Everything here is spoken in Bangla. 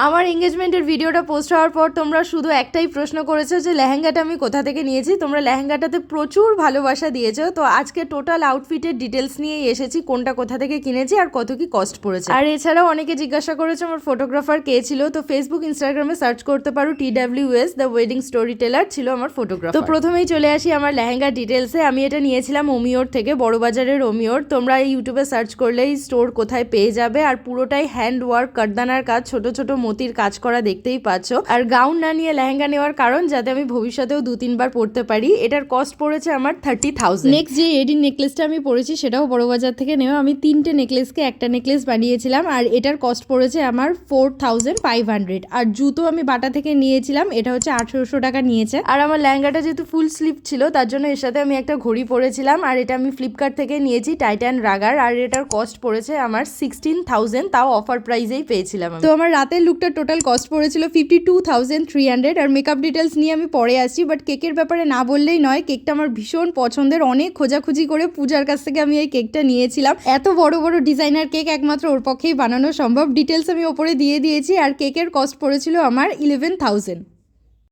আমার এঙ্গেজমেন্টের ভিডিওটা পোস্ট হওয়ার পর তোমরা শুধু একটাই প্রশ্ন করেছো যে লেহেঙ্গাটা আমি কোথা থেকে নিয়েছি। তোমরা লেহেঙ্গাটাতে প্রচুর ভালোবাসা দিয়েছো। তো আজকে টোটাল আউটফিটের ডিটেলস নিয়েই এসেছি, কোনটা কোথা থেকে কিনেছি আর কত কি কস্ট পড়েছে। আর এছাড়াও অনেকে জিজ্ঞাসা করেছে আমার ফটোগ্রাফার কে ছিল। তো ফেসবুক ইনস্টাগ্রামে সার্চ করতে পারো, TWS the wedding storyteller ছিল আমার ফটোগ্রাফার। তো প্রথমেই চলে আসি আমার লেহেঙ্গা ডিটেলসে। আমি এটা নিয়েছিলাম ওমিওর থেকে, বড়বাজারের ওমিওর। তোমরা ইউটিউবে সার্চ করলেই স্টোর কোথায় পেয়ে যাবে। আর পুরোটাই হ্যান্ড ওয়ার্ক, কাঠদানার কাজ, ছোট ছোট মতির কাজ করা, দেখতেই পাচ্ছ। আর গাউন না নিয়ে লেহেঙ্গা নেওয়ার কারণ যাতে আমি ভবিষ্যতেও 2-3 বার পরতে পারি। এটার কস্ট পড়েছে আমার 30,000। নেক্সট যে এডিন নেকলেসটা আমি পরেছি সেটাও বড়বাজার থেকে নেওয়া। আমি 3টে নেকলেসকে একটা নেকলেস বানিয়েছিলাম আর এটার কস্ট পড়েছে আমার 4,500। আর জুতো আমি বাটা থেকে নিয়েছিলাম, এটা হচ্ছে 1800 টাকা নিয়েছে। আর আমার লেহেঙ্গাটা যেহেতু ফুল স্লিভ ছিল তার জন্য এর সাথে আমি একটা ঘড়ি পরেছিলাম। আর এটা আমি ফ্লিপকার্ট থেকে নিয়েছি, টাইটান রাগার। আর এটার কস্ট পড়েছে আমার 16,000, তাও অফার প্রাইসেই পেয়েছিলাম। তো আমার রাতের লুকটা টোটাল কস্ট পড়েছিল 52,300। আর মেকআপ ডিটেলস নিয়ে আমি পরে আসছি, বাট কেকের ব্যাপারে না বললেই নয়। কেকটা আমার ভীষণ পছন্দের, অনেক খোঁজাখুঁজি করে পূজার কাছ থেকে আমি এই কেকটা নিয়েছিলাম। এত বড় বড় ডিজাইনার কেক একমাত্র ওর পক্ষেই বানানো সম্ভব। ডিটেলস আমি ওপরে দিয়ে দিয়েছি। আর কেকের কস্ট পড়েছিল আমার 11,000।